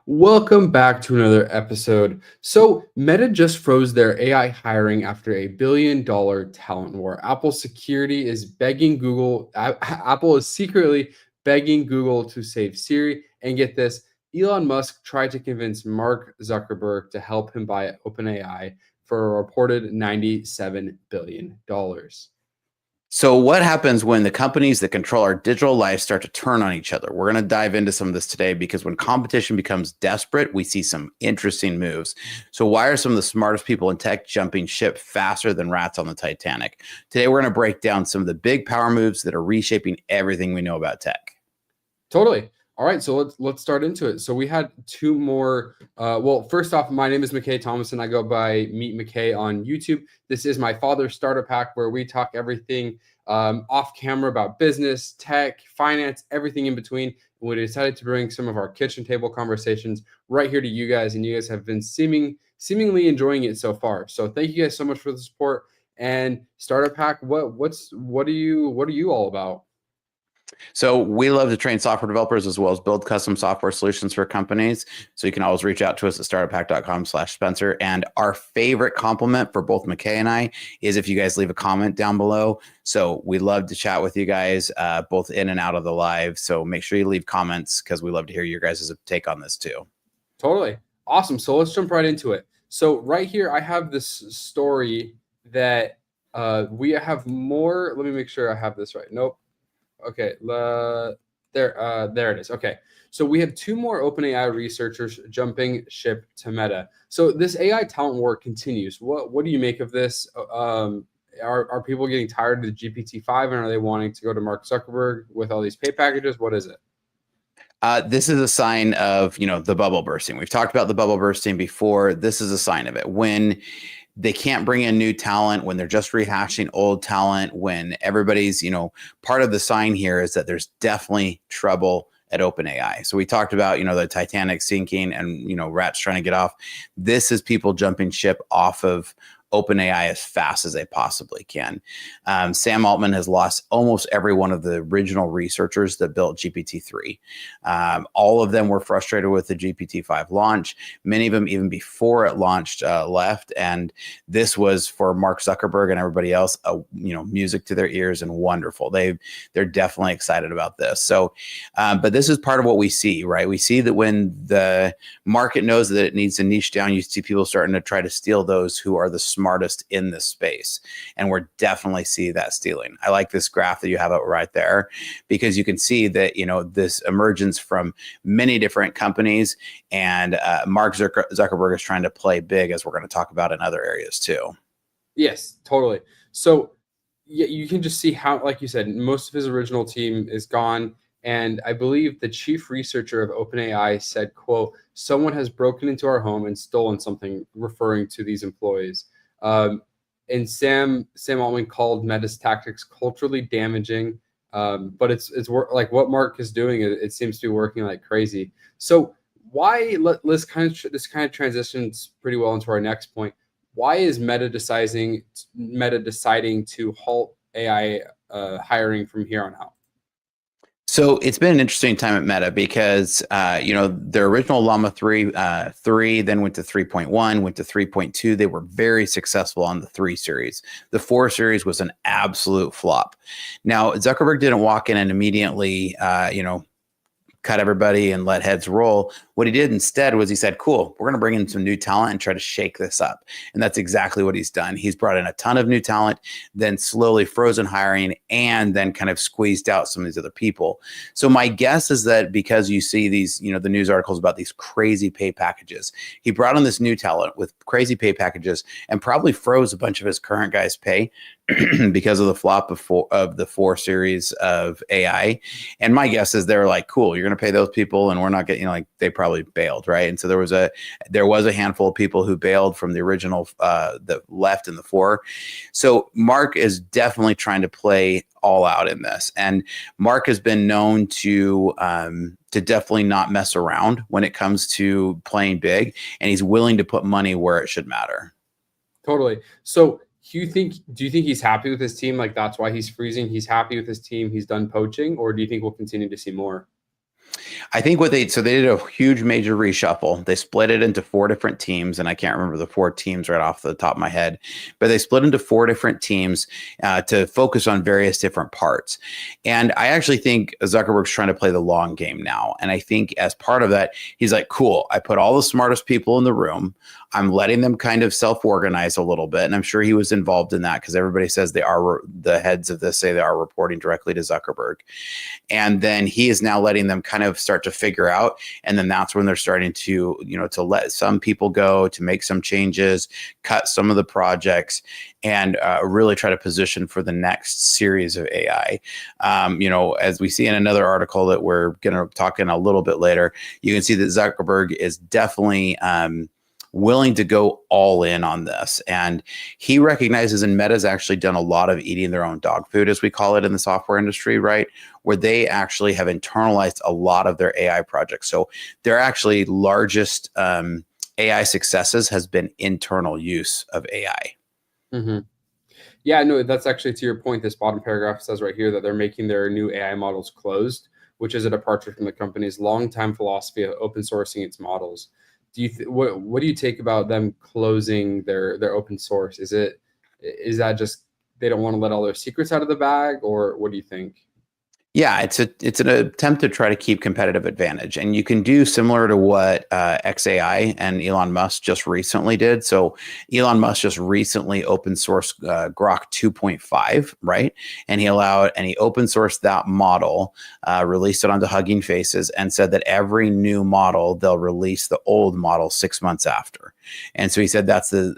Welcome back to another episode. So, Meta just froze their AI hiring after a $1 billion talent war. Apple is secretly begging Google to save Siri. And get this, Elon Musk tried to convince Mark Zuckerberg to help him buy OpenAI for a reported $97 billion. So, what happens when the companies that control our digital life start to turn on each other? We're going to dive into some of this today because when competition becomes desperate, we see some interesting moves. So, why are some of the smartest people in tech jumping ship faster than rats on the Titanic? Today, we're going to break down some of the big power moves that are reshaping everything we know about tech. Totally. All right, so let's start into it. So we had two more. Well, first off, my name is McKay Thomason. I go by Meet McKay on YouTube. This is my father's startup hack, where we talk everything off camera about business, tech, finance, everything in between. And we decided to bring some of our kitchen table conversations right here to you guys, and you guys have been seemingly enjoying it so far. So thank you guys so much for the support. And startup hack, what are you all about? So we love to train software developers as well as build custom software solutions for companies. So you can always reach out to us at startuphack.com/Spencer. And our favorite compliment for both McKay and I is if you guys leave a comment down below. So we love to chat with you guys both in and out of the live. So make sure you leave comments because we love to hear your guys' take on this too. Totally. Awesome. So let's jump right into it. So right here, I have this story that we have more. Let me make sure I have this right. Nope. Okay. There it is. Okay. So we have two more OpenAI researchers jumping ship to Meta. So this AI talent war continues. What do you make of this? Are people getting tired of the GPT-5 and are they wanting to go to Mark Zuckerberg with all these pay packages? What is it? This is a sign of, the bubble bursting. We've talked about the bubble bursting before. This is a sign of it. When they can't bring in new talent, when they're just rehashing old talent, when everybody's, part of the sign here is that there's definitely trouble at OpenAI. So we talked about, the Titanic sinking and, rats trying to get off. This is people jumping ship off of OpenAI as fast as they possibly can. Sam Altman has lost almost every one of the original researchers that built GPT-3. All of them were frustrated with the GPT-5 launch. Many of them, even before it launched, left. And this was for Mark Zuckerberg and everybody else, music to their ears and wonderful. They're definitely excited about this. So, but this is part of what we see, right? We see that when the market knows that it needs to niche down, you see people starting to try to steal those who are the smartest in this space. And we're definitely see that stealing. I like this graph that you have out right there because you can see that, this emergence from many different companies and Mark Zuckerberg is trying to play big as we're going to talk about in other areas too. Yes, totally. So yeah, you can just see how, like you said, most of his original team is gone. And I believe the chief researcher of OpenAI said, quote, "Someone has broken into our home and stolen something," referring to these employees. And Sam Altman called Meta's tactics culturally damaging. But it's like what Mark is doing. It seems to be working like crazy. So this kind of transitions pretty well into our next point. Why is Meta deciding to halt AI hiring from here on out? So it's been an interesting time at Meta because, their original Llama 3, then went to 3.1, went to 3.2. They were very successful on the 3 series. The 4 series was an absolute flop. Now, Zuckerberg didn't walk in and immediately, cut everybody and let heads roll. What he did instead was he said, cool, we're going to bring in some new talent and try to shake this up. And that's exactly what he's done. He's brought in a ton of new talent, then slowly frozen hiring, and then kind of squeezed out some of these other people. So my guess is that because you see these, the news articles about these crazy pay packages, he brought in this new talent with crazy pay packages and probably froze a bunch of his current guys' pay because of the flop of the 4 series of AI. And my guess is they're like, cool, you're going to pay those people and we're not getting, they probably bailed, right? And so there was a handful of people who bailed from the original that left in the 4. So Mark is definitely trying to play all out in this. And Mark has been known to definitely not mess around when it comes to playing big, and he's willing to put money where it should matter. Totally. So do you think he's happy with his team? Like that's why he's freezing. He's happy with his team. He's done poaching, or do you think we'll continue to see more? I think they did a huge major reshuffle. They split it into four different teams, and I can't remember the four teams right off the top of my head, but they split into four different teams to focus on various different parts. And I actually think Zuckerberg's trying to play the long game now. And I think as part of that, he's like, cool, I put all the smartest people in the room. I'm letting them kind of self-organize a little bit. And I'm sure he was involved in that because everybody says the heads of this say they are reporting directly to Zuckerberg. And then he is now letting them kind of start to figure out. And then that's when they're starting to, to let some people go, to make some changes, cut some of the projects, and really try to position for the next series of AI. As we see in another article that we're going to talk in a little bit later, you can see that Zuckerberg is definitely willing to go all in on this. And he recognizes, and Meta's actually done a lot of eating their own dog food, as we call it in the software industry, right? Where they actually have internalized a lot of their AI projects. So their actually largest AI successes has been internal use of AI. Mm-hmm. Yeah, no, that's actually to your point. This bottom paragraph says right here that they're making their new AI models closed, which is a departure from the company's longtime philosophy of open sourcing its models. What do you take about them closing their open source? Is that just they don't want to let all their secrets out of the bag, or what do you think? Yeah, it's an attempt to try to keep competitive advantage, and you can do similar to what XAI and Elon Musk just recently did. So Elon Musk just recently open sourced Grok 2.5, right? And he open sourced that model, released it onto Hugging Faces, and said that every new model they'll release the old model 6 months after. And so he said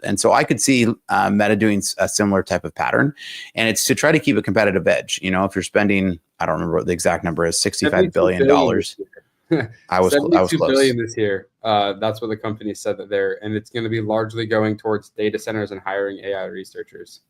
and so I could see Meta doing a similar type of pattern, and it's to try to keep a competitive edge. If you're spending, I don't remember what the exact number is, $65 billion. I was close. Billion this year. That's what the company said and it's going to be largely going towards data centers and hiring AI researchers.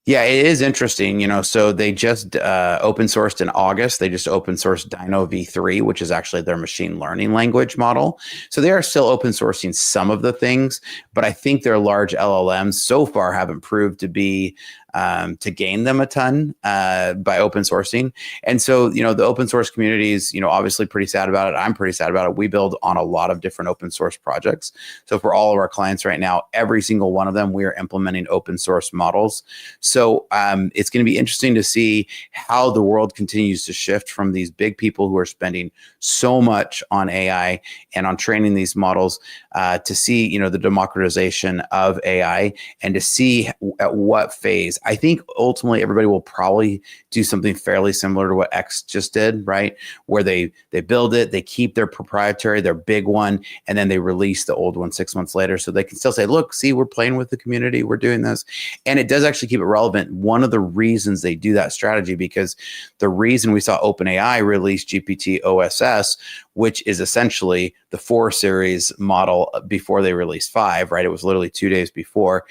Yeah, it is interesting, so they just open sourced in August. They just open sourced Dino V3, which is actually their machine learning language model. So they are still open sourcing some of the things, but I think their large LLMs so far haven't proved to be to gain them a ton by open sourcing. And so, the open source community is, obviously pretty sad about it. I'm pretty sad about it. We build on a lot of different open source projects. So for all of our clients right now, every single one of them, we are implementing open source models. So it's going to be interesting to see how the world continues to shift from these big people who are spending so much on AI and on training these models to see, the democratization of AI and to see at what phase. I think ultimately everybody will probably do something fairly similar to what X just did, right? Where they build it, they keep their proprietary, their big one, and then they release the old one 6 months later. So they can still say, look, see, we're playing with the community, we're doing this. And it does actually keep it relevant. One of the reasons they do that strategy, because the reason we saw OpenAI release GPT OSS, which is essentially the 4 series model before they released 5, right? It was literally 2 days before,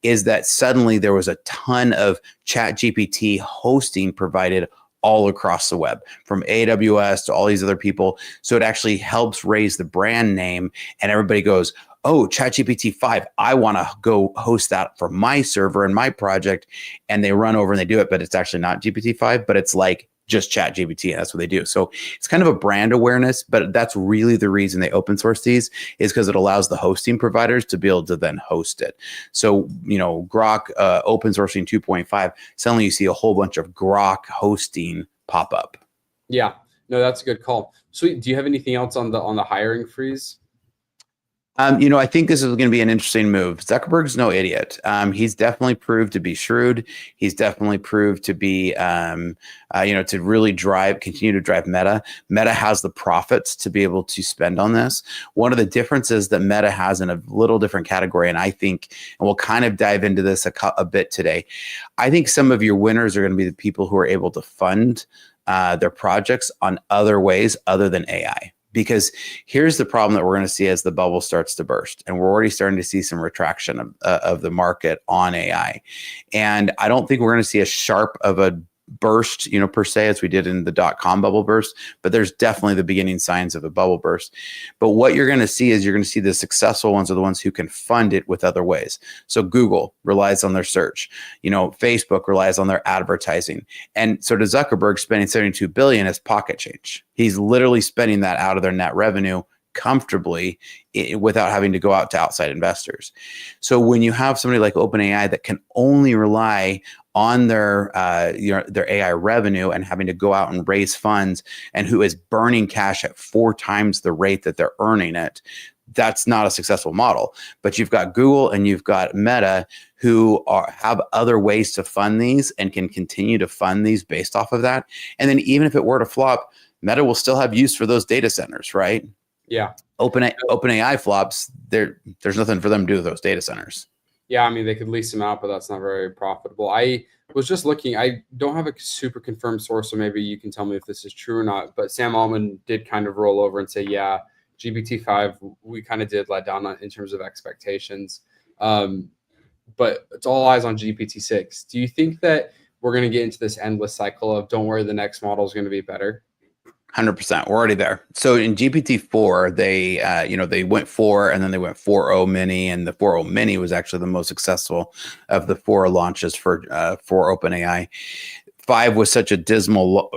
is that suddenly there was a ton of ChatGPT hosting provided all across the web, from AWS to all these other people. So it actually helps raise the brand name, and everybody goes, oh, ChatGPT 5, I want to go host that for my server and my project. And they run over and they do it, but it's actually not GPT 5, but it's like just ChatGPT, and that's what they do. So it's kind of a brand awareness, but that's really the reason they open source these, is because it allows the hosting providers to be able to then host it. So, Grok open sourcing 2.5, suddenly you see a whole bunch of Grok hosting pop up. Yeah, no, that's a good call. So do you have anything else on the hiring freeze? I think this is going to be an interesting move. Zuckerberg's no idiot. He's definitely proved to be shrewd. He's definitely proved to be, to really continue to drive Meta. Meta has the profits to be able to spend on this. One of the differences that Meta has in a little different category, and I think, and we'll kind of dive into this a bit today, I think some of your winners are going to be the people who are able to fund their projects on other ways other than AI. Because here's the problem that we're going to see as the bubble starts to burst. And we're already starting to see some retraction of the market on AI. And I don't think we're going to see as sharp of a burst, per se, as we did in the dot-com bubble burst, but there's definitely the beginning signs of a bubble burst. But what you're going to see is you're going to see the successful ones are the ones who can fund it with other ways. So Google relies on their search, Facebook relies on their advertising. And so to Zuckerberg, spending $72 billion is pocket change. He's literally spending that out of their net revenue comfortably without having to go out to outside investors. So when you have somebody like OpenAI that can only rely on their AI revenue and having to go out and raise funds, and who is burning cash at 4 times the rate that they're earning it, that's not a successful model. But you've got Google and you've got Meta who have other ways to fund these and can continue to fund these based off of that. And then even if it were to flop, Meta will still have use for those data centers, right? Yeah. OpenAI flops, there's nothing for them to do with those data centers. Yeah, I mean, they could lease them out, but that's not very profitable. I was just looking. I don't have a super confirmed source, so maybe you can tell me if this is true or not. But Sam Altman did kind of roll over and say, yeah, GPT-5, we kind of did let down in terms of expectations. But it's all eyes on GPT-6. Do you think that we're going to get into this endless cycle of don't worry, the next model is going to be better? 100%. We're already there. So in GPT-4, they went 4 and then they went 4.0 mini, and the 4.0 mini was actually the most successful of the 4 launches for OpenAI. 5 was such a dismal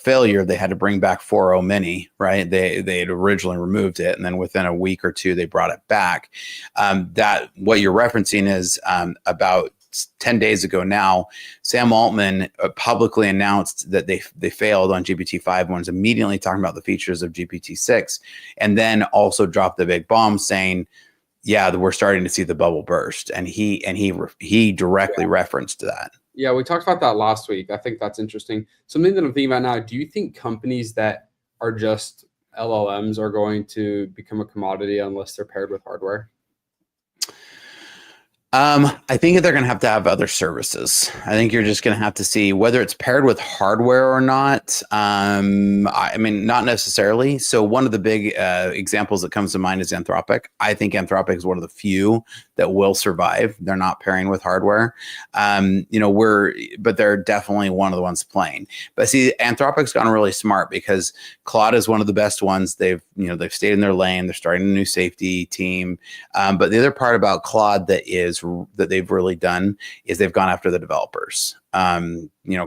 failure, they had to bring back 4.0 mini, right? They had originally removed it, and then within a week or two, they brought it back. That what you're referencing is about 10 days ago now, Sam Altman publicly announced that they failed on GPT-5 and was immediately talking about the features of GPT-6, and then also dropped the big bomb saying, yeah, we're starting to see the bubble burst. And he directly referenced that. Yeah, we talked about that last week. I think that's interesting. Something that I'm thinking about now, do you think companies that are just LLMs are going to become a commodity unless they're paired with hardware? I think they're going to have other services. I think you're just going to have to see whether it's paired with hardware or not. I mean, not necessarily. So one of the big examples that comes to mind is Anthropic. I think Anthropic is one of the few that will survive. They're not pairing with hardware. But they're definitely one of the ones playing. But see, Anthropic's gone really smart because Claude is one of the best ones. They've stayed in their lane. They're starting a new safety team. But the other part about Claude that they've really done is they've gone after the developers.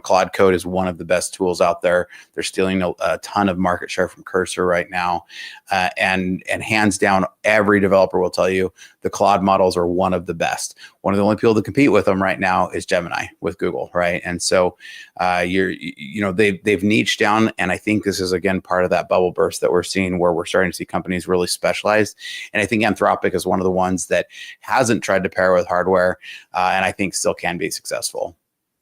Claude Code is one of the best tools out there. They're stealing a ton of market share from Cursor right now. And hands down, every developer will tell you the Claude models are one of the best. One of the only people to compete with them right now is Gemini with Google, right? And so they've niched down, and I think this is again part of that bubble burst that we're seeing, where we're starting to see companies really specialized. And I think Anthropic is one of the ones that hasn't tried to pair with hardware, and I think still can be successful.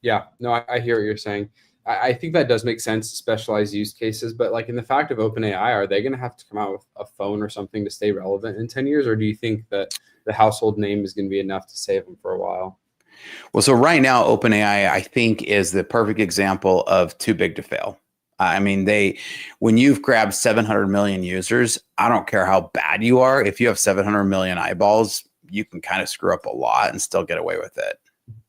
Yeah, no, I hear what you're saying. I think that does make sense, specialized use cases. But like in the fact of OpenAI, are they going to have to come out with a phone or something to stay relevant in 10 years? Or do you think that the household name is going to be enough to save them for a while? Well, so right now, OpenAI, I think, is the perfect example of too big to fail. I mean, when you've grabbed 700 million users, I don't care how bad you are. If you have 700 million eyeballs, you can kind of screw up a lot and still get away with it.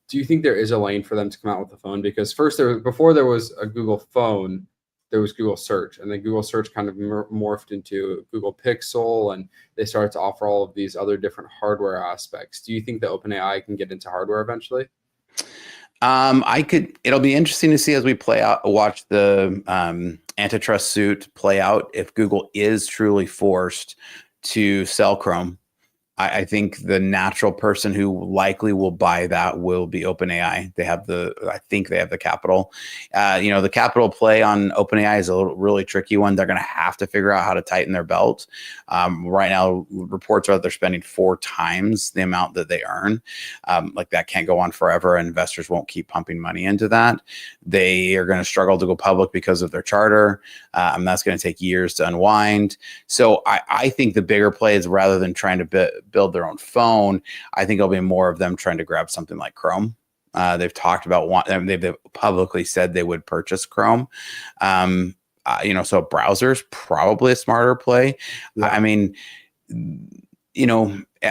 Do you think there is a lane for them to come out with a phone? Because before there was a Google phone, there was Google Search, and then Google Search kind of morphed into Google Pixel, and they started to offer all of these other different hardware aspects. Do you think that OpenAI can get into hardware eventually? It'll be interesting to see as we watch the antitrust suit play out, if Google is truly forced to sell Chrome. I think the natural person who likely will buy that will be OpenAI. I think they have the capital. The capital play on OpenAI is a really tricky one. They're going to have to figure out how to tighten their belt. Right now, reports are that they're spending 4 times the amount that they earn. That can't go on forever. Investors won't keep pumping money into that. They are going to struggle to go public because of their charter. That's going to take years to unwind. So I think the bigger play is, rather than trying to build their own phone, I think it'll be more of them trying to grab something like Chrome. They've talked about they've publicly said they would purchase Chrome. So browser's probably a smarter play. Yeah. I mean,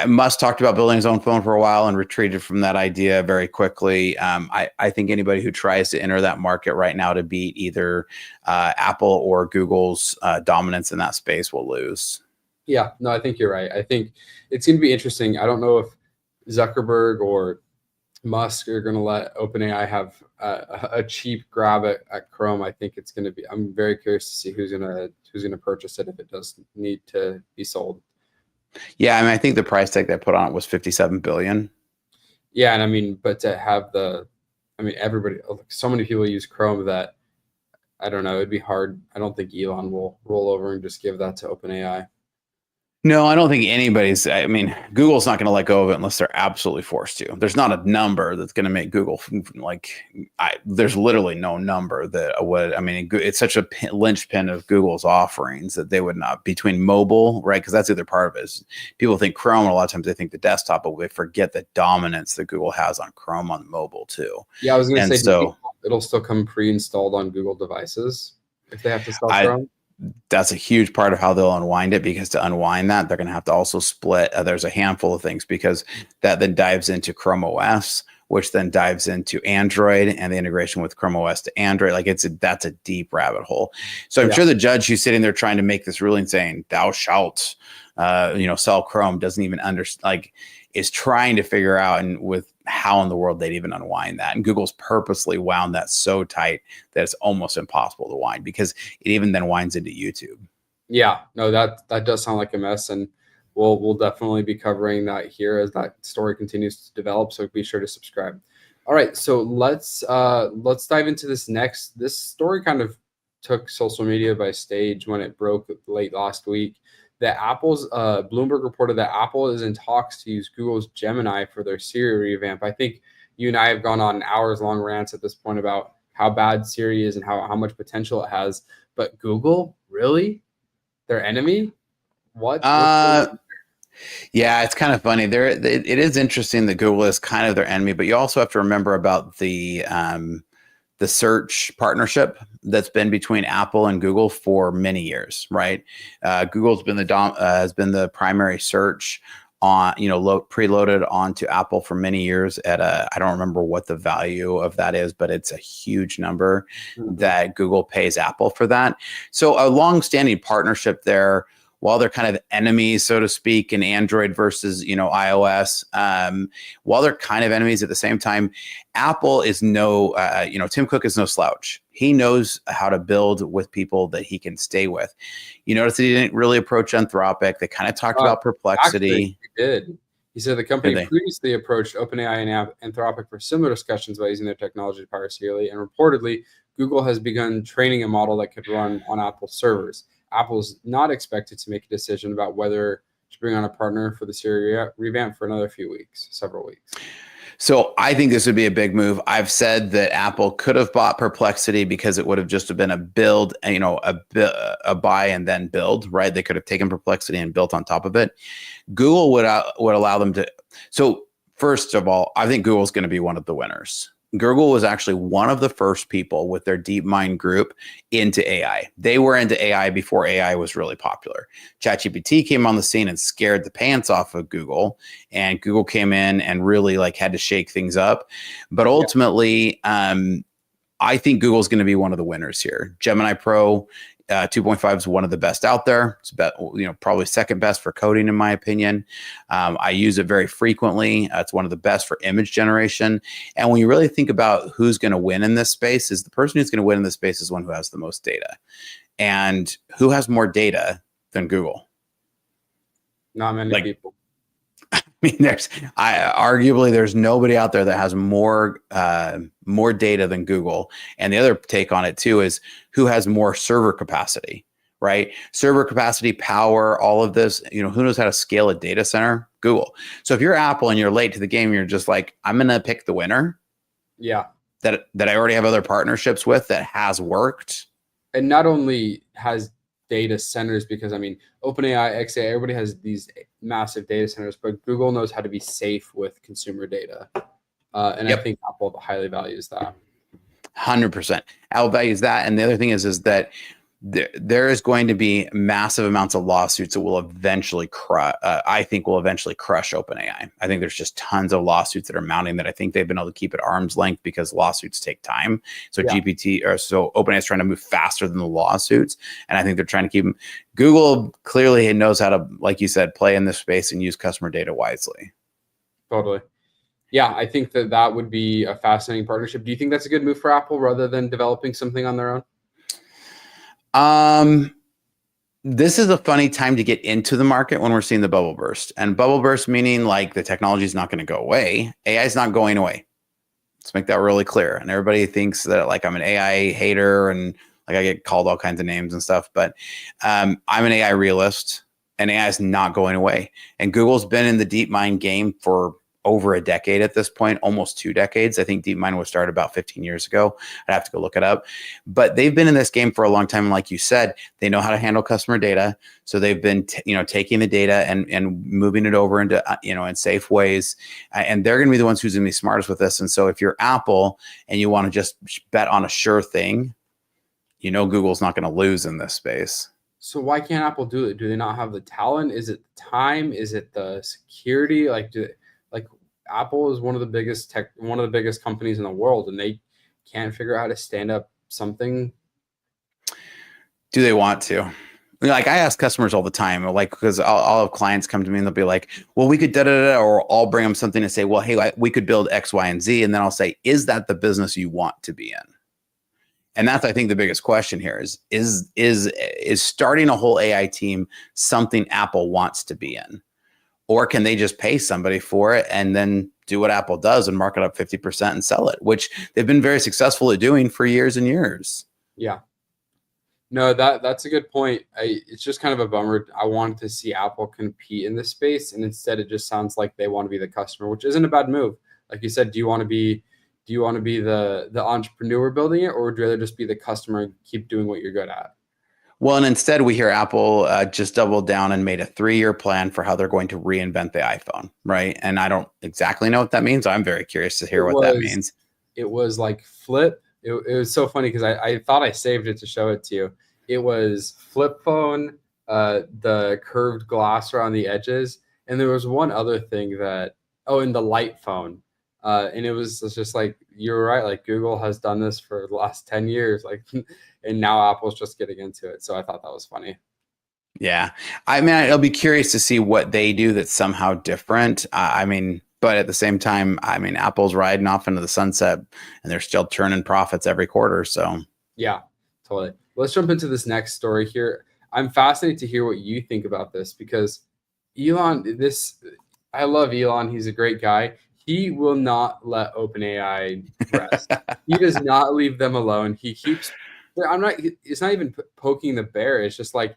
Musk talked about building his own phone for a while and retreated from that idea very quickly. I think anybody who tries to enter that market right now to beat either Apple or Google's dominance in that space will lose. Yeah, no, I think you're right. I think it's going to be interesting. I don't know if Zuckerberg or Musk are going to let OpenAI have a cheap grab at Chrome. I think it's going to be. I'm very curious to see who's gonna purchase it if it does need to be sold. Yeah, I mean, I think the price tag they put on it was 57 billion. Yeah, and I mean, but to have everybody, so many people use Chrome that I don't know. It'd be hard. I don't think Elon will roll over and just give that to OpenAI. No, I don't think anybody's. I mean, Google's not going to let go of it unless they're absolutely forced to. There's not a number that's going to make Google like. There's literally no number that would. I mean, it's such a linchpin of Google's offerings that they would not between mobile, right? Because that's the other part of it. Is people think Chrome, and a lot of times they think the desktop, but they forget the dominance that Google has on Chrome on mobile too. Yeah, I was going to say, so it'll still come pre-installed on Google devices if they have to sell Chrome. That's a huge part of how they'll unwind it, because to unwind that, they're going to have to also split. There's a handful of things, because that then dives into Chrome OS, which then dives into Android and the integration with Chrome OS to Android. Like that's a deep rabbit hole. So I'm sure the judge who's sitting there trying to make this ruling saying thou shalt, sell Chrome doesn't even understand, is trying to figure out and with how in the world they'd even unwind that. And Google's purposely wound that so tight that it's almost impossible to wind, because it even then winds into YouTube. Yeah, no, that does sound like a mess, and we'll definitely be covering that here as that story continues to develop. So be sure to subscribe. All right, so let's dive into this next. This story kind of took social media by stage when it broke late last week. That Apple's Bloomberg reported that Apple is in talks to use Google's Gemini for their Siri revamp. I think you and I have gone on hours-long rants at this point about how bad Siri is and how much potential it has. But Google, really? Their enemy? What? Yeah, it's kind of funny. It is interesting that Google is kind of their enemy, but you also have to remember about the search partnership that's been between Apple and Google for many years, right? Google's been has been the primary search on, preloaded onto Apple for many years at I don't remember what the value of that is, but it's a huge number that Google pays Apple for that. So a long-standing partnership there. While they're kind of enemies, so to speak, in Android versus, iOS, while they're kind of enemies at the same time, Apple is Tim Cook is no slouch. He knows how to build with people that he can stay with. You notice that he didn't really approach Anthropic. They kind of talked about Perplexity. Actually, he did. He said the company previously approached OpenAI and Anthropic for similar discussions by using their technology to power Siri, and reportedly, Google has begun training a model that could run on Apple servers. Apple's not expected to make a decision about whether to bring on a partner for the Siri revamp for another several weeks. So I think this would be a big move. I've said that Apple could have bought Perplexity because it would have just been a build, a buy and then build, right? They could have taken Perplexity and built on top of it. Google would allow them to. So first of all, I think Google's going to be one of the winners. Google was actually one of the first people with their DeepMind group into AI. They were into AI before AI was really popular. ChatGPT came on the scene and scared the pants off of Google, and Google came in and really had to shake things up. But ultimately, I think Google's going to be one of the winners here. Gemini Pro 2.5 is one of the best out there. It's probably second best for coding, in my opinion. I use it very frequently. It's one of the best for image generation. And when you really think about who's going to win in this space, is the person who's going to win in this space is one who has the most data. And who has more data than Google? Not many people. I mean, arguably there's nobody out there that has more data than Google. And the other take on it too is who has more server capacity, right? Server capacity, power, all of this. Who knows how to scale a data center? Google. So if you're Apple and you're late to the game, you're just like, I'm gonna pick the winner. Yeah. That I already have other partnerships with that has worked. And not only has data centers, because OpenAI, XAI, everybody has these massive data centers, but Google knows how to be safe with consumer data. And I think Apple highly values that. 100%. Apple values that. And the other thing is that there is going to be massive amounts of lawsuits that will eventually crush. I think will eventually crush OpenAI. I think there's just tons of lawsuits that are mounting that I think they've been able to keep at arm's length because lawsuits take time. So OpenAI is trying to move faster than the lawsuits, and I think they're trying to keep them. Google clearly knows how to, like you said, play in this space and use customer data wisely. Totally. Yeah, I think that would be a fascinating partnership. Do you think that's a good move for Apple rather than developing something on their own? This is a funny time to get into the market when we're seeing the bubble burst. And bubble burst meaning like the technology is not going to go away. AI is not going away. Let's make that really clear. And everybody thinks that like I'm an AI hater and like I get called all kinds of names and stuff, but I'm an AI realist and AI is not going away. And Google's been in the DeepMind game for over a decade at this point, almost 2 decades. I think DeepMind was started about 15 years ago. I'd have to go look it up. But they've been in this game for a long time. And like you said, they know how to handle customer data. So they've been taking the data and moving it over into, in safe ways. And they're going to be the ones who's going to be smartest with this. And so if you're Apple and you want to just bet on a sure thing, Google's not going to lose in this space. So why can't Apple do it? Do they not have the talent? Is it the time? Is it the security? Apple is one of the biggest companies in the world, and they can't figure out how to stand up something. Do they want to? Like I ask customers all the time, like because I'll have clients come to me and they'll be like, "Well, we could da da da," or I'll bring them something and say, "Well, hey, we could build X, Y, and Z," and then I'll say, "Is that the business you want to be in?" And that's, I think, the biggest question here is starting a whole AI team something Apple wants to be in? Or can they just pay somebody for it and then do what Apple does and mark it up 50% and sell it, which they've been very successful at doing for years and years. Yeah. No, that's a good point. It's just kind of a bummer. I wanted to see Apple compete in this space, and instead it just sounds like they want to be the customer, which isn't a bad move. Like you said, do you want to be the entrepreneur building it, or would you rather just be the customer and keep doing what you're good at? Well, and instead we hear Apple just doubled down and made a 3-year plan for how they're going to reinvent the iPhone, right? And I don't exactly know what that means. I'm very curious to hear what that means. It was like flip. It was so funny because I thought I saved it to show it to you. It was flip phone, the curved glass around the edges, and there was one other thing and the light phone. And it was just like, you're right. Like Google has done this for the last 10 years, and now Apple's just getting into it. So I thought that was funny. Yeah. I mean, I'll be curious to see what they do that's somehow different. But at the same time, Apple's riding off into the sunset and they're still turning profits every quarter. So yeah, totally. Let's jump into this next story here. I'm fascinated to hear what you think about this because I love Elon. He's a great guy. He will not let OpenAI rest. He does not leave them alone. It's not even poking the bear. It's just like,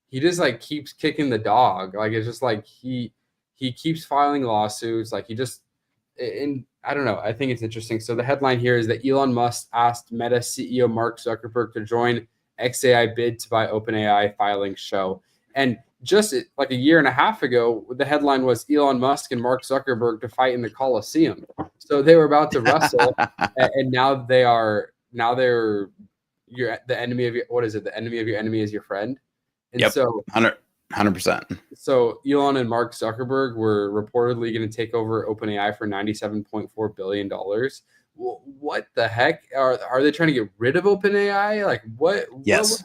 he just like keeps kicking the dog. Like, it's just like, he keeps filing lawsuits. Like and I don't know. I think it's interesting. So the headline here is that Elon Musk asked Meta CEO Mark Zuckerberg to join XAI bid to buy OpenAI filing show. And just like a year and a half ago, the headline was Elon Musk and Mark Zuckerberg to fight in the Coliseum. So they were about to wrestle, and now they're the enemy of your, what is it? The enemy of your enemy is your friend. And yep, so 100%. So Elon and Mark Zuckerberg were reportedly going to take over OpenAI for $97.4 billion. What the heck? Are they trying to get rid of OpenAI? Like Yes.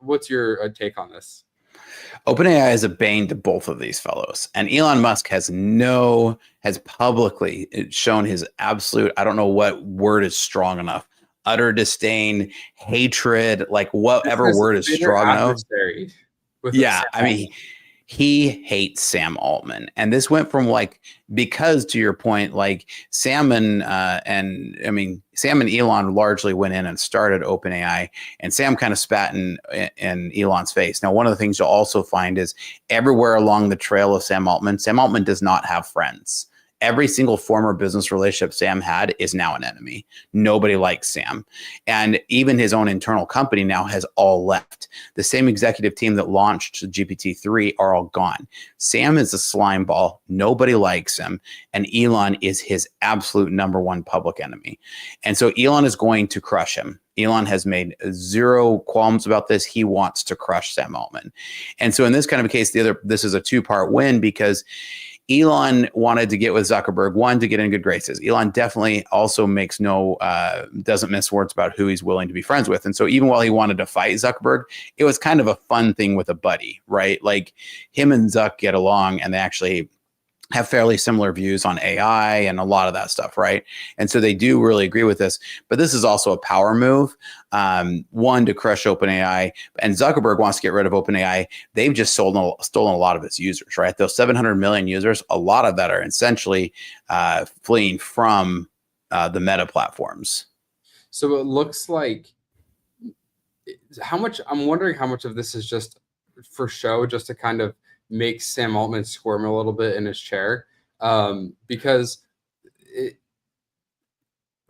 What's your take on this? OpenAI is a bane to both of these fellows. And Elon Musk has publicly shown his absolute, I don't know what word is strong enough, utter disdain, hatred, like whatever word is strong enough. Yeah, I mean, he hates Sam Altman. And this went from because to your point, like Sam and Elon largely went in and started OpenAI, and Sam kind of spat in Elon's face. Now, one of the things you'll also find is everywhere along the trail of Sam Altman does not have friends. every single former business relationship Sam had is now an enemy. Nobody likes Sam. And even his own internal company now has all left. The same executive team that launched GPT-3 are all gone. Sam is a slime ball. Nobody likes him. And Elon is his absolute number one public enemy. And so Elon is going to crush him. Elon has made zero qualms about this. He wants to crush Sam Altman. And so in this kind of a case, this is a two-part win because Elon wanted to get with Zuckerberg, one, to get in good graces. Elon definitely also doesn't miss words about who he's willing to be friends with. And so even while he wanted to fight Zuckerberg, it was kind of a fun thing with a buddy, right? Like him and Zuck get along and they actually have fairly similar views on AI and a lot of that stuff, right? And so they do really agree with this. But this is also a power move, one, to crush OpenAI. And Zuckerberg wants to get rid of OpenAI. They've just stolen a lot of its users, right? Those 700 million users, a lot of that are essentially fleeing from the Meta platforms. So it looks like I'm wondering how much of this is just for show, just to kind of make Sam Altman squirm a little bit in his chair, because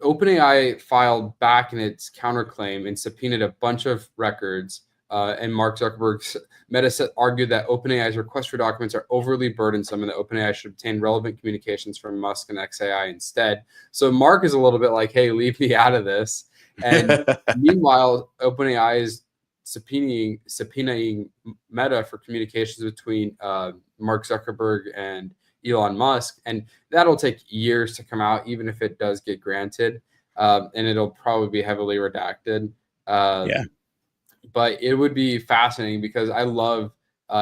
OpenAI filed back in its counterclaim and subpoenaed a bunch of records, and Mark Zuckerberg's Meta argued that OpenAI's request for documents are overly burdensome and that OpenAI should obtain relevant communications from Musk and XAI instead. So Mark is a little bit like, hey, leave me out of this. And meanwhile, OpenAI is subpoenaing Meta for communications between Mark Zuckerberg and Elon Musk, and that'll take years to come out, even if it does get granted, and it'll probably be heavily redacted. But it would be fascinating because I love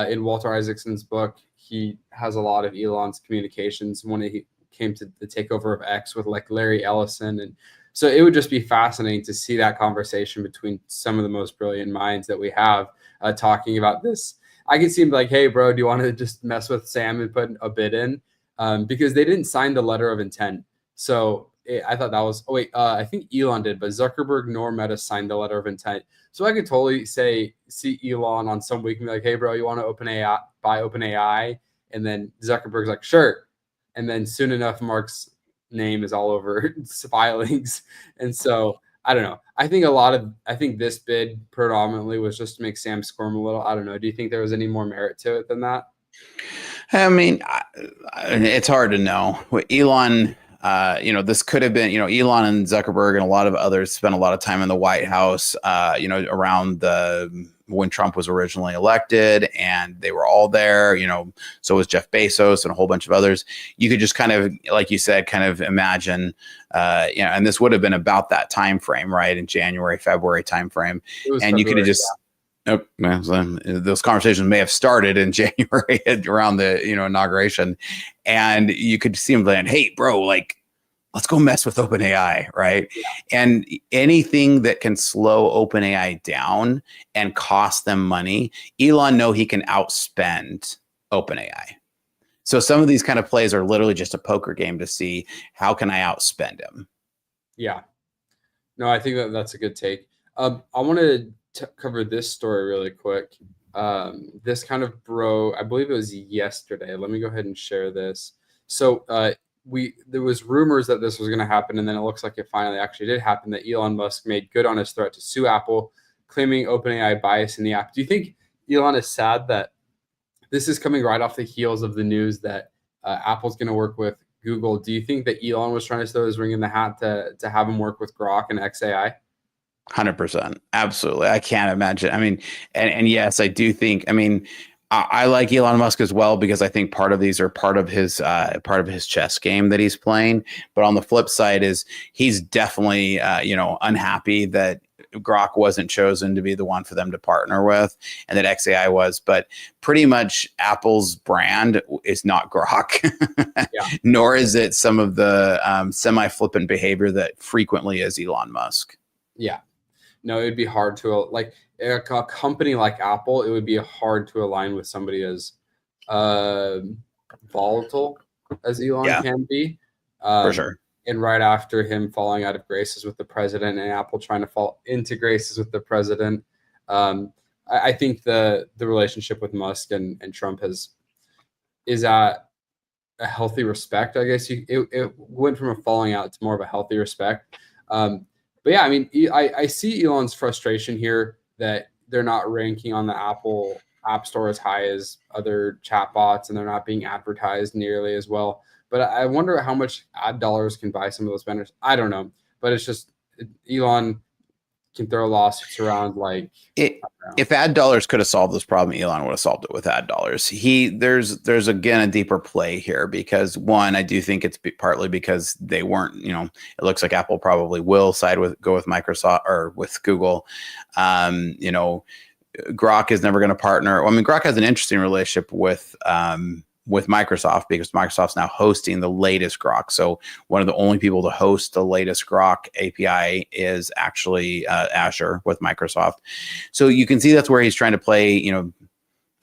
in Walter Isaacson's book, he has a lot of Elon's communications when he came to the takeover of X with like Larry Ellison, and so it would just be fascinating to see that conversation between some of the most brilliant minds that we have talking about this. I could see him like, hey, bro, do you want to just mess with Sam and put a bid in? Because they didn't sign the letter of intent. So I thought that was, I think Elon did, but Zuckerberg nor Meta signed the letter of intent. So I could totally see Elon on some week and be like, hey, bro, you want to buy OpenAI? And then Zuckerberg's like, sure. And then soon enough, Mark's name is all over filings. And so I don't know. I think this bid predominantly was just to make Sam squirm a little. I don't know. Do you think there was any more merit to it than that? I mean, it's hard to know. Elon, this could have been, Elon and Zuckerberg and a lot of others spent a lot of time in the White House, around when Trump was originally elected, and they were all there, so was Jeff Bezos and a whole bunch of others. You could just kind of, like you said, kind of imagine, and this would have been about that time frame, right? In January, February time frame. And you could have just, those conversations may have started in January around the, inauguration, and you could see them saying, hey, bro, like, let's go mess with OpenAI, right? Yeah. And anything that can slow OpenAI down and cost them money, Elon know he can outspend OpenAI. So some of these kind of plays are literally just a poker game to see how can I outspend him. Yeah. No, I think that's a good take. I want to cover this story really quick. This kind of I believe it was yesterday. Let me go ahead and share this. So there was rumors that this was going to happen, and then it looks like it finally actually did happen, that Elon Musk made good on his threat to sue Apple, claiming OpenAI bias in the app. Do you think Elon is sad that this is coming right off the heels of the news that Apple's going to work with Google? Do you think that Elon was trying to throw his ring in the hat to have him work with Grok and XAI? 100%. Absolutely. I can't imagine. I mean, and yes, I do think, I like Elon Musk as well, because I think part of these are part of his chess game that he's playing. But on the flip side is he's definitely, unhappy that Grok wasn't chosen to be the one for them to partner with, and that XAI was. But pretty much Apple's brand is not Grok, nor is it some of the semi-flippant behavior that frequently is Elon Musk. Yeah. No, it'd be hard to, like, a company like Apple, it would be hard to align with somebody as volatile as Elon can be. For sure. And right after him falling out of graces with the president and Apple trying to fall into graces with the president, I think the relationship with Musk and Trump is at a healthy respect. I guess it went from a falling out to more of a healthy respect. But yeah, I mean, I see Elon's frustration here that they're not ranking on the Apple App Store as high as other chatbots, and they're not being advertised nearly as well. But I wonder how much ad dollars can buy some of those vendors. I don't know, but it's just Elon can throw lawsuits around like It, I don't know. if ad dollars could have solved this problem, Elon would have solved it with ad dollars. There's again a deeper play here because one, I do think it's partly because they weren't, it looks like Apple probably will go with Microsoft or with Google. Grok is never going to partner. Well, I mean, Grok has an interesting relationship with Microsoft because Microsoft's now hosting the latest Grok. So one of the only people to host the latest Grok API is actually Azure with Microsoft. So you can see that's where he's trying to play,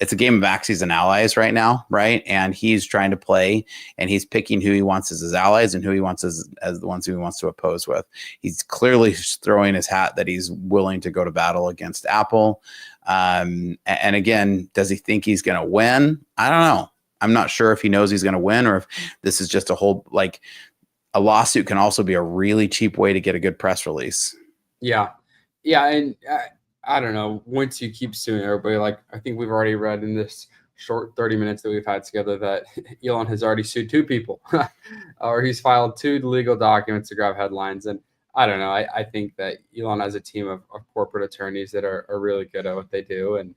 it's a game of axes and allies right now, right? And he's trying to play and he's picking who he wants as his allies and who he wants as the ones who he wants to oppose with. He's clearly throwing his hat that he's willing to go to battle against Apple. And again, does he think he's going to win? I don't know. I'm not sure if he knows he's going to win or if this is just a lawsuit can also be a really cheap way to get a good press release. Yeah. Yeah. And I don't know. Once you keep suing everybody, like I think we've already read in this short 30 minutes that we've had together that Elon has already sued 2 people or he's filed 2 legal documents to grab headlines. And I don't know. I think that Elon has a team of corporate attorneys that are really good at what they do. And,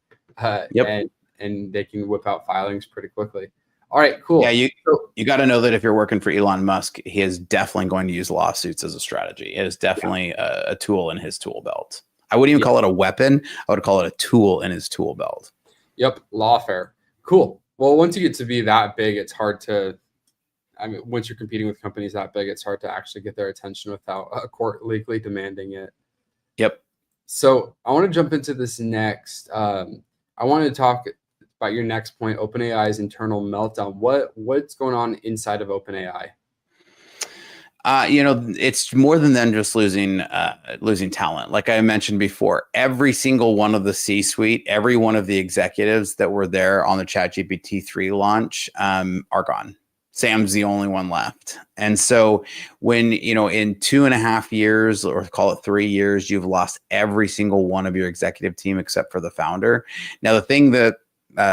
Yep. and they can whip out filings pretty quickly. All right, cool. Yeah, you got to know that if you're working for Elon Musk, he is definitely going to use lawsuits as a strategy. It is definitely a tool in his tool belt. I wouldn't even call it a weapon. I would call it a tool in his tool belt. Yep, lawfare. Cool. Well, once you get to be that big, it's hard to. I mean, once you're competing with companies that big, it's hard to actually get their attention without a court legally demanding it. Yep. So I want to jump into this next. I wanted to talk about your next point, OpenAI's internal meltdown. What's going on inside of OpenAI? It's more than them just losing talent. Like I mentioned before, every single one of the C-suite, every one of the executives that were there on the ChatGPT 3 launch are gone. Sam's the only one left. And so when, in 2.5 years, or call it 3 years, you've lost every single one of your executive team except for the founder. Now, the thing that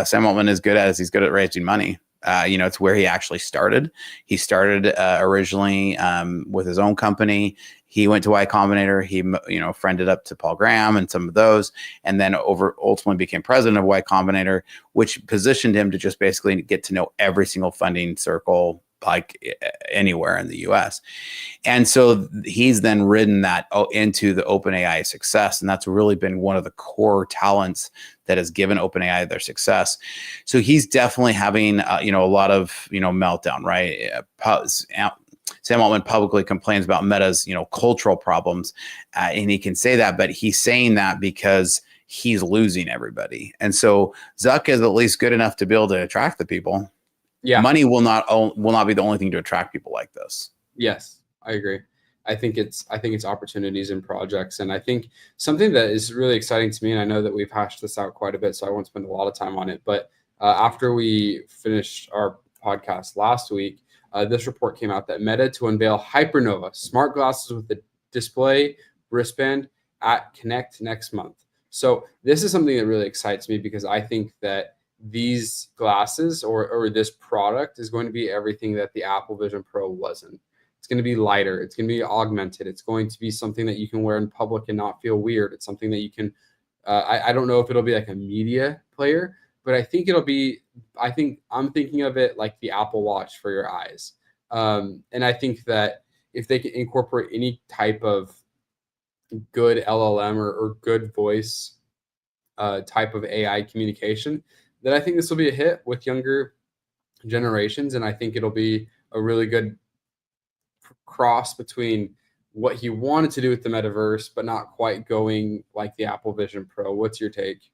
Sam Altman is good at is he's good at raising money. It's where he actually started. He started originally with his own company. He went to Y Combinator. He, friended up to Paul Graham and some of those, and then ultimately became president of Y Combinator, which positioned him to just basically get to know every single funding circle like anywhere in the US. And so he's then ridden that into the OpenAI success. And that's really been one of the core talents that has given OpenAI their success. So he's definitely having, a lot of, meltdown, right? Sam Altman publicly complains about Meta's, cultural problems. And he can say that, but he's saying that because he's losing everybody. And so Zuck is at least good enough to be able to attract the people. Yeah. Money will not be the only thing to attract people like this. Yes, I agree. I think it's opportunities and projects. And I think something that is really exciting to me, and I know that we've hashed this out quite a bit, so I won't spend a lot of time on it. But after we finished our podcast last week, this report came out that Meta to unveil Hypernova smart glasses with the display wristband at Connect next month. So this is something that really excites me because I think that these glasses or this product is going to be everything that the Apple Vision Pro wasn't. It's going to be lighter. It's going to be augmented. It's going to be something that you can wear in public and not feel weird. It's something that you can, I don't know if it'll be like a media player, but I think I'm thinking of it like the Apple Watch for your eyes. And I think that if they can incorporate any type of good LLM or good voice type of AI communication, then I think this will be a hit with younger generations. And I think it'll be a really good cross between what he wanted to do with the metaverse, but not quite going like the Apple Vision Pro. What's your take?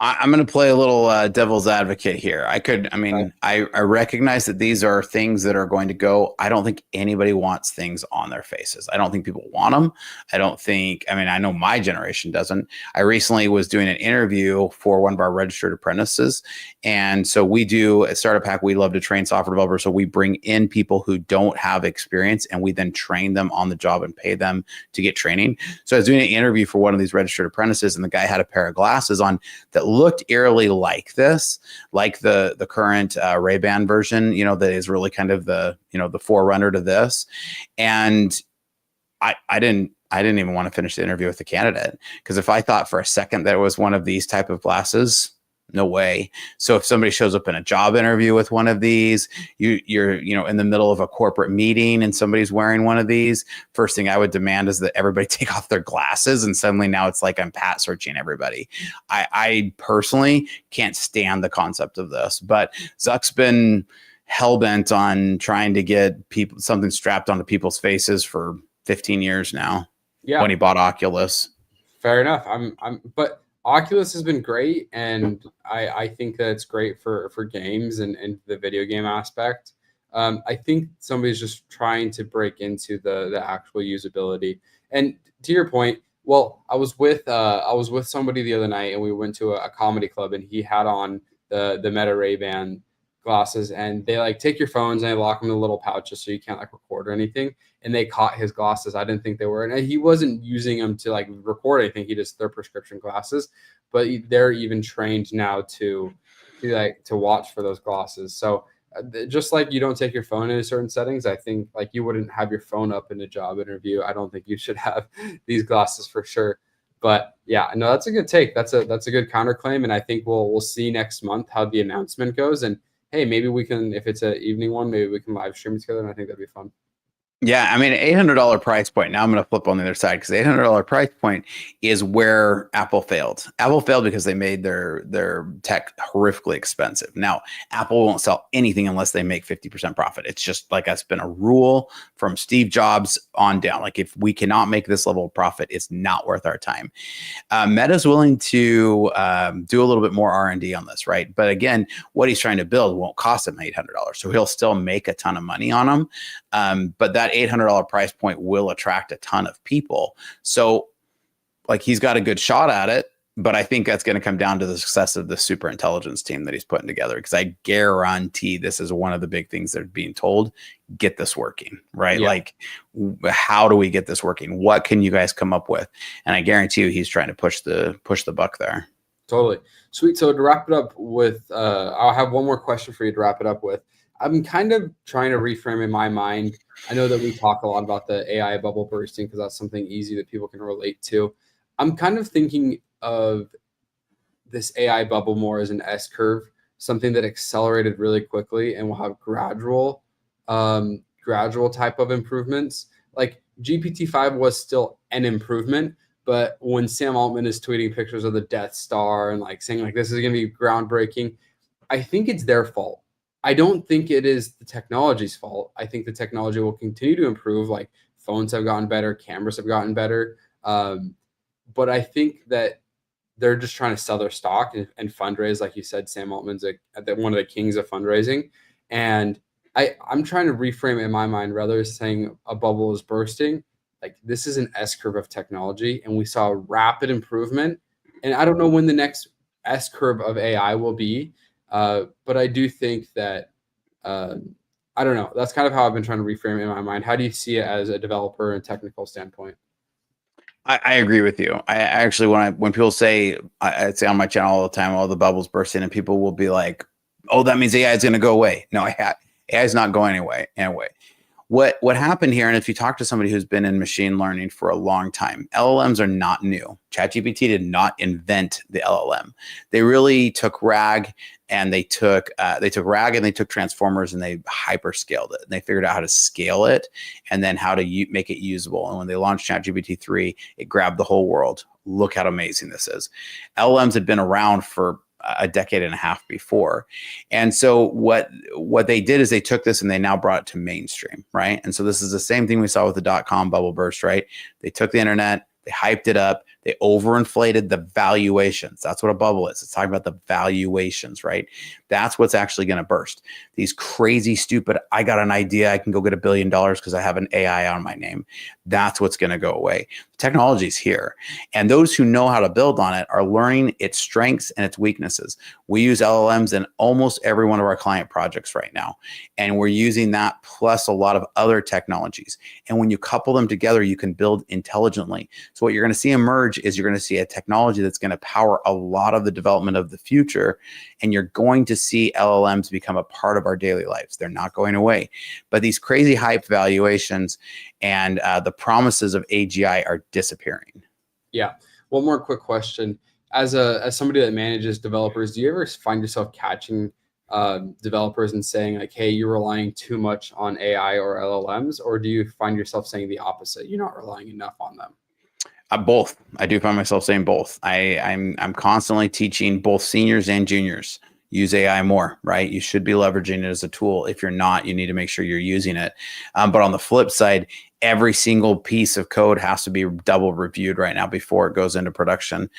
I'm going to play a little devil's advocate here. I recognize that these are things that are going to go. I don't think anybody wants things on their faces. I don't think people want them. I know my generation doesn't. I recently was doing an interview for one of our registered apprentices. And so we do at Startup Hack, we love to train software developers. So we bring in people who don't have experience and we then train them on the job and pay them to get training. So I was doing an interview for one of these registered apprentices and the guy had a pair of glasses on that looked eerily like this, like the current Ray-Ban version, that is really kind of the forerunner to this. And I didn't even want to finish the interview with the candidate because if I thought for a second that it was one of these type of glasses, no way. So if somebody shows up in a job interview with one of these, you're in the middle of a corporate meeting and somebody's wearing one of these, first thing I would demand is that everybody take off their glasses. And suddenly now it's like I'm pat searching everybody. I personally can't stand the concept of this, but Zuck's been hell-bent on trying to get something strapped onto people's faces for 15 years now. Yeah. When he bought Oculus. Fair enough. But Oculus has been great, and I think that it's great for games and the video game aspect. I think somebody's just trying to break into the actual usability. And to your point, well, I was with somebody the other night, and we went to a comedy club, and he had on the Meta Ray-Ban glasses, and they like take your phones and they lock them in the little pouches so you can't like record or anything. And they caught his glasses. I didn't think they were, and he wasn't using them to like record anything. They're prescription glasses, but they're even trained now to watch for those glasses. So just like you don't take your phone in certain settings, I think like you wouldn't have your phone up in a job interview. I don't think you should have these glasses for sure. But yeah, no, that's a good take. That's a good counterclaim, and I think we'll see next month how the announcement goes. And hey, maybe we can, if it's an evening one, maybe we can live stream it together, and I think that'd be fun. Yeah, I mean, $800 price point. Now I'm going to flip on the other side because the $800 price point is where Apple failed. Apple failed because they made their tech horrifically expensive. Now, Apple won't sell anything unless they make 50% profit. It's just like that's been a rule from Steve Jobs on down. Like if we cannot make this level of profit, it's not worth our time. Meta's willing to do a little bit more R&D on this, right? But again, what he's trying to build won't cost him $800, so he'll still make a ton of money on them. But that $800 price point will attract a ton of people. So like he's got a good shot at it, but I think that's going to come down to the success of the super intelligence team that he's putting together. Because I guarantee this is one of the big things they're being told, get this working, right? Yeah. Like, how do we get this working? What can you guys come up with? And I guarantee you he's trying to push the buck there. Totally. Sweet. So to wrap it up with, I'll have one more question for you to wrap it up with. I'm kind of trying to reframe in my mind. I know that we talk a lot about the AI bubble bursting because that's something easy that people can relate to. I'm kind of thinking of this AI bubble more as an S curve, something that accelerated really quickly and will have gradual type of improvements. Like GPT-5 was still an improvement, but when Sam Altman is tweeting pictures of the Death Star and like saying like this is going to be groundbreaking, I think it's their fault. I don't think it is the technology's fault. I think the technology will continue to improve. Like phones have gotten better, cameras have gotten better. But I think that they're just trying to sell their stock and fundraise. Like you said, Sam Altman's one of the kings of fundraising. And I'm trying to reframe it in my mind, rather than saying a bubble is bursting. Like this is an S curve of technology, and we saw a rapid improvement. And I don't know when the next S curve of AI will be. But I do think that, I don't know, that's kind of how I've been trying to reframe it in my mind. How do you see it as a developer and technical standpoint? I agree with you. I actually, when people say, I say on my channel all the time, all the bubbles bursting, and people will be like, oh, that means AI is going to go away. No, AI is not going away. What happened here, and if you talk to somebody who's been in machine learning for a long time, LLMs are not new. ChatGPT did not invent the LLM. They really took RAG and they took transformers and they hyperscaled it. And they figured out how to scale it and then how to make it usable. And when they launched ChatGPT 3, it grabbed the whole world. Look how amazing this is. LLMs had been around for a decade and a half before. And so what they did is they took this and they now brought it to mainstream, right? And so this is the same thing we saw with the .com bubble burst, right? They took the internet, they hyped it up, They overinflated the valuations. That's what a bubble is. It's talking about the valuations, right? That's what's actually going to burst. These crazy, stupid, I got an idea, I can go get $1 billion because I have an AI on my name. That's what's going to go away. Technology is here. And those who know how to build on it are learning its strengths and its weaknesses. We use LLMs in almost every one of our client projects right now. And we're using that plus a lot of other technologies. And when you couple them together, you can build intelligently. So what you're going to see emerge is you're going to see a technology that's going to power a lot of the development of the future. And you're going to see LLMs become a part of our daily lives. They're not going away. But these crazy hype valuations and the promises of AGI are disappearing. Yeah. One more quick question. As somebody that manages developers, do you ever find yourself catching developers and saying like, hey, you're relying too much on AI or LLMs, or do you find yourself saying the opposite? You're not relying enough on them? Both. I do find myself saying both. I'm constantly teaching both seniors and juniors use AI more, right? You should be leveraging it as a tool. If you're not, you need to make sure you're using it. But on the flip side, every single piece of code has to be double reviewed right now before it goes into production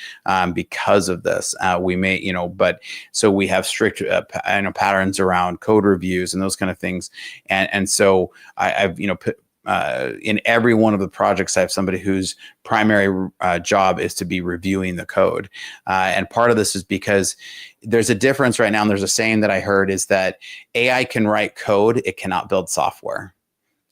because of this. We may, but so we have strict patterns around code reviews and those kind of things. And so I've, put, in every one of the projects, I have somebody whose primary job is to be reviewing the code. And part of this is because there's a difference right now. And there's a saying that I heard is that AI can write code, it cannot build software.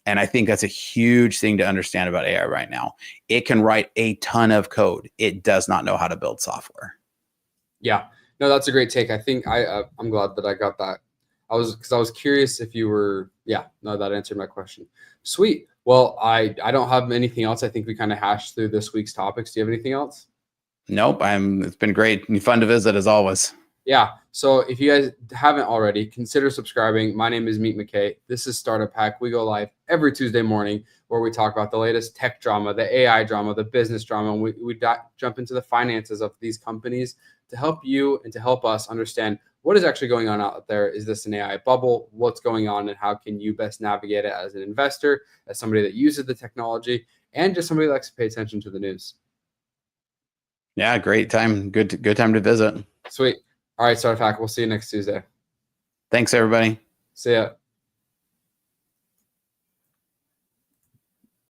And I think that's a huge thing to understand about AI right now. It can write a ton of code. It does not know how to build software. Yeah, no, that's a great take. I think I'm glad that I got that. Because I was curious if you were, yeah, no, that answered my question. Sweet. Well, I don't have anything else. I think we kind of hashed through this week's topics. Do you have anything else? Nope. It's been great and fun to visit as always. Yeah. So if you guys haven't already, consider subscribing. My name is Meet McKay. This is Startup Hack. We go live every Tuesday morning where we talk about the latest tech drama, the AI drama, the business drama. And we jump into the finances of these companies to help you and to help us understand what is actually going on out there. Is this an AI bubble? What's going on and how can you best navigate it as an investor, as somebody that uses the technology, and just somebody that likes to pay attention to the news? Yeah, great time. Good time to visit. Sweet. All right, Startup Hack. We'll see you next Tuesday. Thanks, everybody. See ya.